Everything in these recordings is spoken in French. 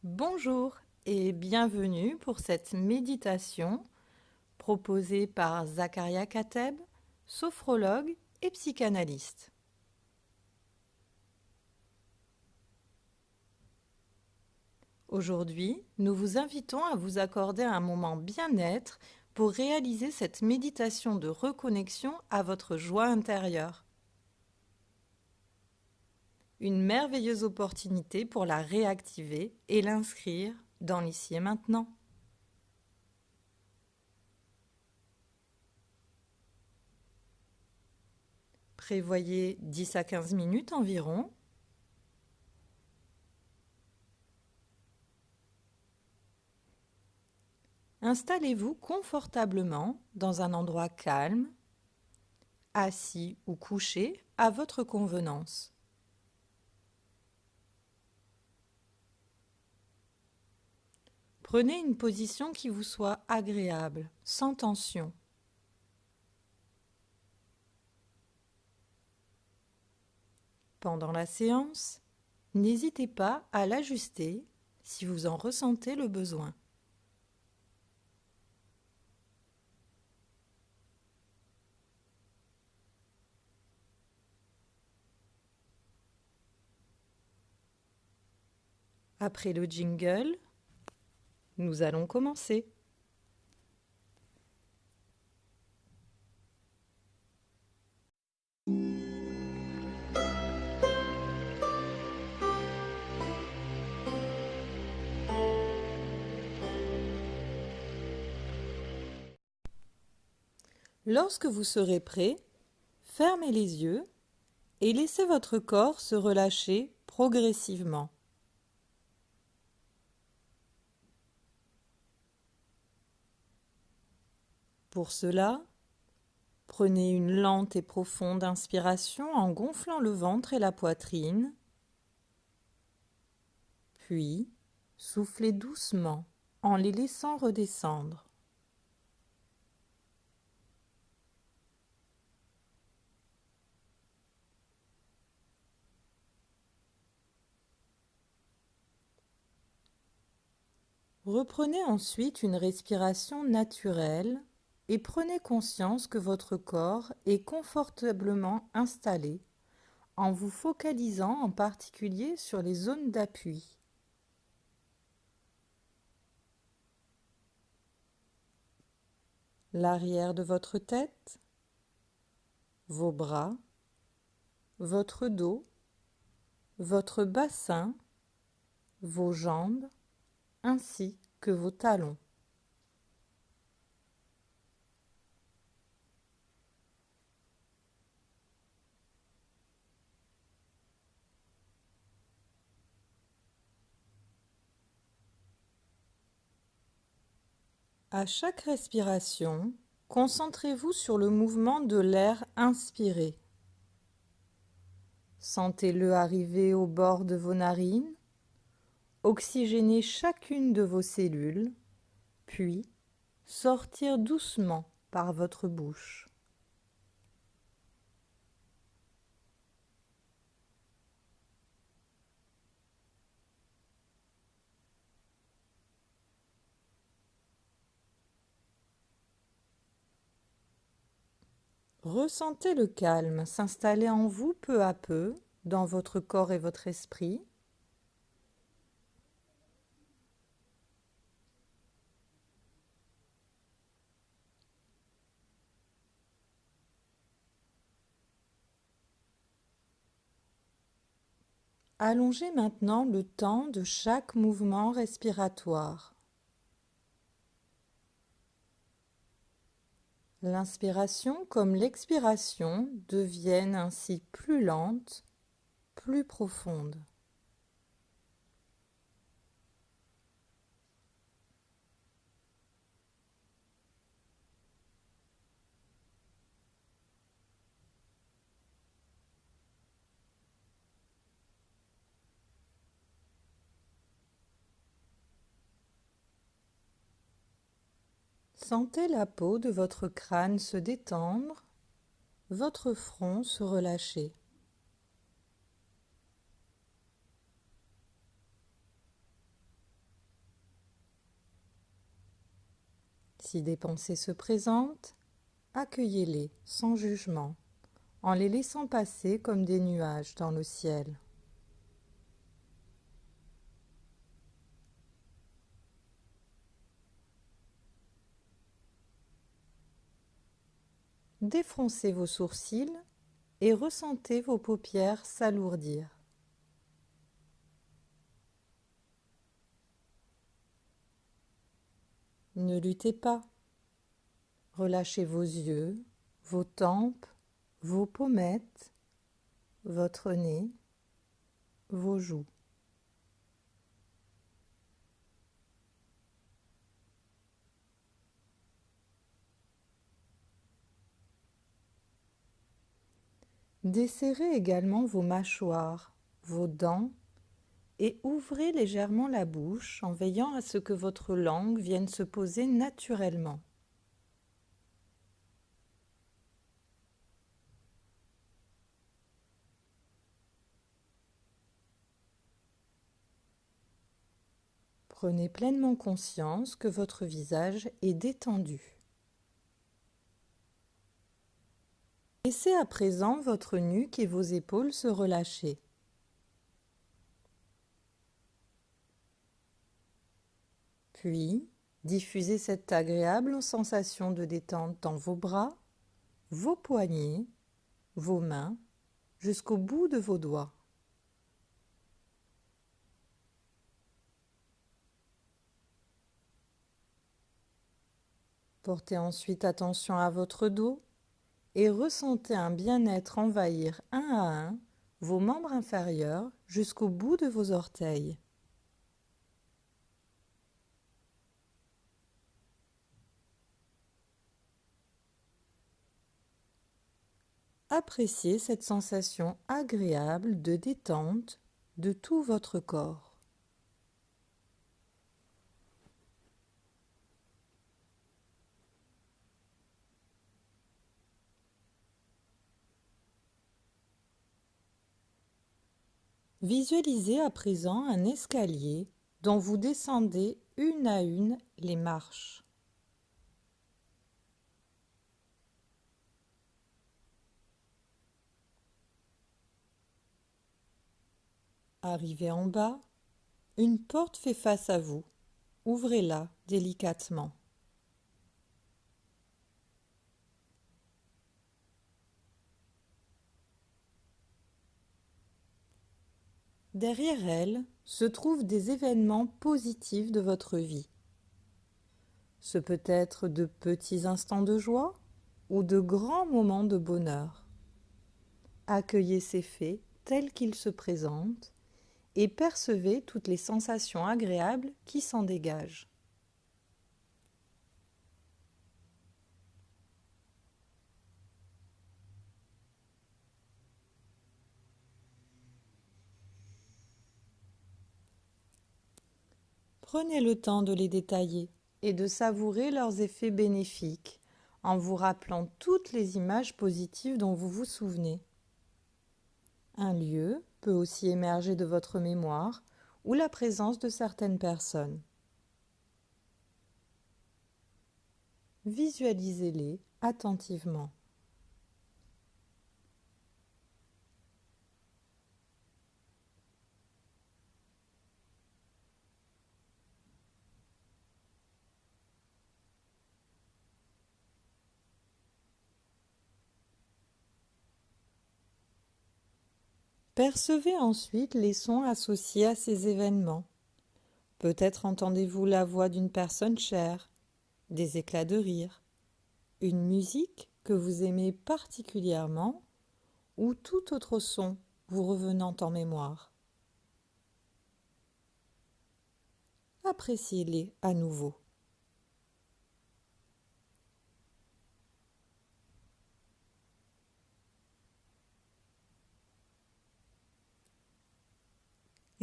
Bonjour et bienvenue pour cette méditation proposée par Zakaria Kateb, sophrologue et psychanalyste. Aujourd'hui, nous vous invitons à vous accorder un moment bien-être pour réaliser cette méditation de reconnexion à votre joie intérieure. Une merveilleuse opportunité pour la réactiver et l'inscrire dans l'ici et maintenant. Prévoyez 10 à 15 minutes environ. Installez-vous confortablement dans un endroit calme, assis ou couché à votre convenance. Prenez une position qui vous soit agréable, sans tension. Pendant la séance, n'hésitez pas à l'ajuster si vous en ressentez le besoin. Après le jingle, nous allons commencer. Lorsque vous serez prêt, fermez les yeux et laissez votre corps se relâcher progressivement. Pour cela, prenez une lente et profonde inspiration en gonflant le ventre et la poitrine, puis soufflez doucement en les laissant redescendre. Reprenez ensuite une respiration naturelle et prenez conscience que votre corps est confortablement installé en vous focalisant en particulier sur les zones d'appui. L'arrière de votre tête, vos bras, votre dos, votre bassin, vos jambes, ainsi que vos talons. À chaque respiration, concentrez-vous sur le mouvement de l'air inspiré. Sentez-le arriver au bord de vos narines, oxygéner chacune de vos cellules, puis sortir doucement par votre bouche. Ressentez le calme s'installer en vous peu à peu dans votre corps et votre esprit. Allongez maintenant le temps de chaque mouvement respiratoire. L'inspiration comme l'expiration deviennent ainsi plus lentes, plus profondes. Sentez la peau de votre crâne se détendre, votre front se relâcher. Si des pensées se présentent, accueillez-les sans jugement, en les laissant passer comme des nuages dans le ciel. Défroncez vos sourcils et ressentez vos paupières s'alourdir. Ne luttez pas. Relâchez vos yeux, vos tempes, vos pommettes, votre nez, vos joues. Desserrez également vos mâchoires, vos dents et ouvrez légèrement la bouche en veillant à ce que votre langue vienne se poser naturellement. Prenez pleinement conscience que votre visage est détendu. Laissez à présent votre nuque et vos épaules se relâcher. Puis, diffusez cette agréable sensation de détente dans vos bras, vos poignets, vos mains, jusqu'au bout de vos doigts. Portez ensuite attention à votre dos et ressentez un bien-être envahir un à un vos membres inférieurs jusqu'au bout de vos orteils. Appréciez cette sensation agréable de détente de tout votre corps. Visualisez à présent un escalier dont vous descendez une à une les marches. Arrivé en bas, une porte fait face à vous. Ouvrez-la délicatement. Derrière elle se trouvent des événements positifs de votre vie. Ce peut être de petits instants de joie ou de grands moments de bonheur. Accueillez ces faits tels qu'ils se présentent et percevez toutes les sensations agréables qui s'en dégagent. Prenez le temps de les détailler et de savourer leurs effets bénéfiques en vous rappelant toutes les images positives dont vous vous souvenez. Un lieu peut aussi émerger de votre mémoire ou la présence de certaines personnes. Visualisez-les attentivement. Percevez ensuite les sons associés à ces événements. Peut-être entendez-vous la voix d'une personne chère, des éclats de rire, une musique que vous aimez particulièrement ou tout autre son vous revenant en mémoire. Appréciez-les à nouveau.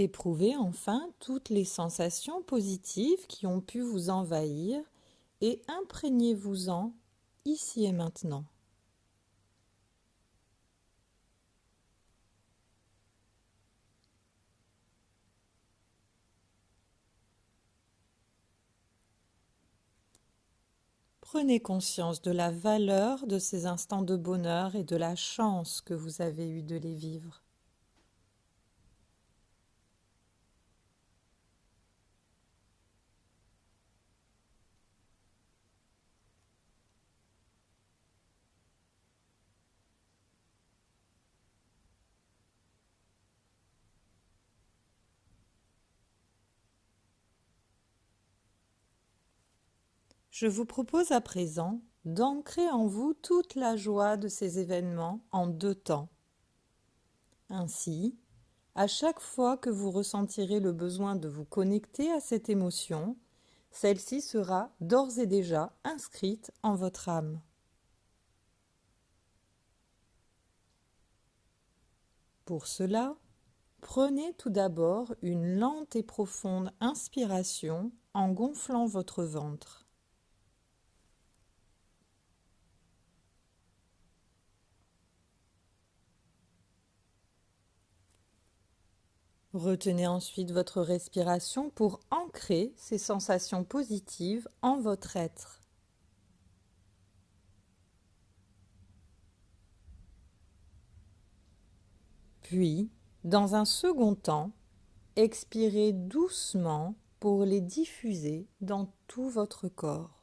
Éprouvez enfin toutes les sensations positives qui ont pu vous envahir et imprégnez-vous-en ici et maintenant. Prenez conscience de la valeur de ces instants de bonheur et de la chance que vous avez eue de les vivre. Je vous propose à présent d'ancrer en vous toute la joie de ces événements en 2 temps. Ainsi, à chaque fois que vous ressentirez le besoin de vous connecter à cette émotion, celle-ci sera d'ores et déjà inscrite en votre âme. Pour cela, prenez tout d'abord une lente et profonde inspiration en gonflant votre ventre. Retenez ensuite votre respiration pour ancrer ces sensations positives en votre être. Puis, dans un second temps, expirez doucement pour les diffuser dans tout votre corps.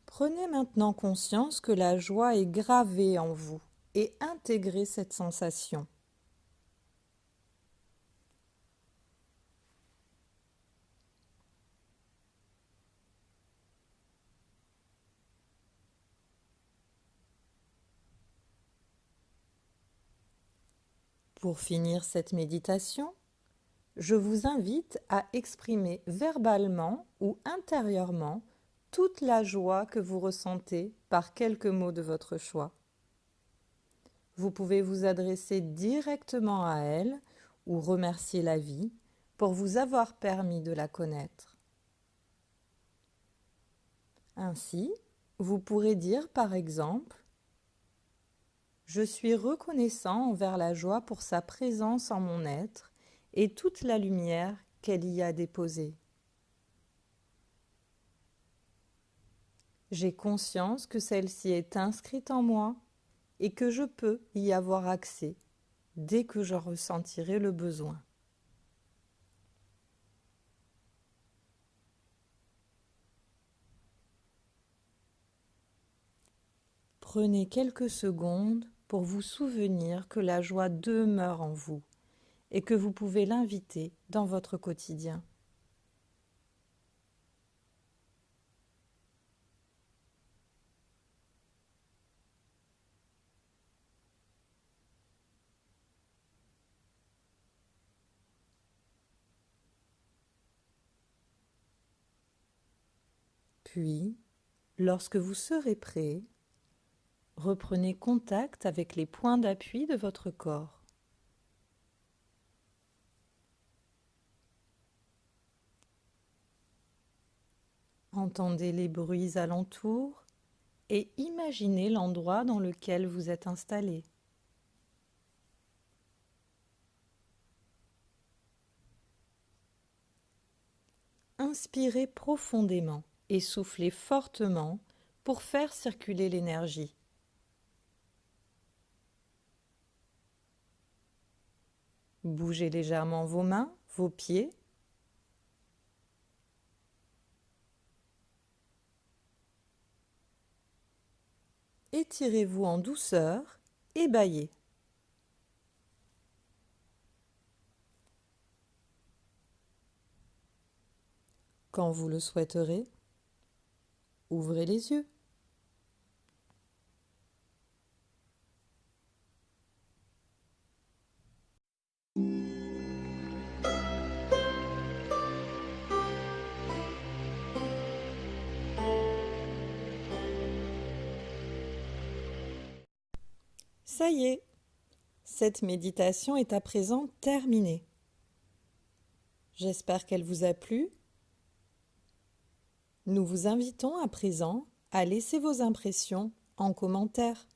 Prenez maintenant conscience que la joie est gravée en vous et intégrez cette sensation. Pour finir cette méditation, je vous invite à exprimer verbalement ou intérieurement toute la joie que vous ressentez par quelques mots de votre choix. Vous pouvez vous adresser directement à elle ou remercier la vie pour vous avoir permis de la connaître. Ainsi, vous pourrez dire par exemple « Je suis reconnaissant envers la joie pour sa présence en mon être et toute la lumière qu'elle y a déposée. J'ai conscience que celle-ci est inscrite en moi et que je peux y avoir accès dès que j'en ressentirai le besoin. » Prenez quelques secondes pour vous souvenir que la joie demeure en vous et que vous pouvez l'inviter dans votre quotidien. Puis, lorsque vous serez prêt, reprenez contact avec les points d'appui de votre corps. Entendez les bruits alentours et imaginez l'endroit dans lequel vous êtes installé. Inspirez profondément et soufflez fortement pour faire circuler l'énergie. Bougez légèrement vos mains, vos pieds. Étirez-vous en douceur et bâillez. Quand vous le souhaiterez, ouvrez les yeux. Ça y est, cette méditation est à présent terminée. J'espère qu'elle vous a plu. Nous vous invitons à présent à laisser vos impressions en commentaire.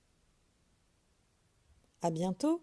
À bientôt!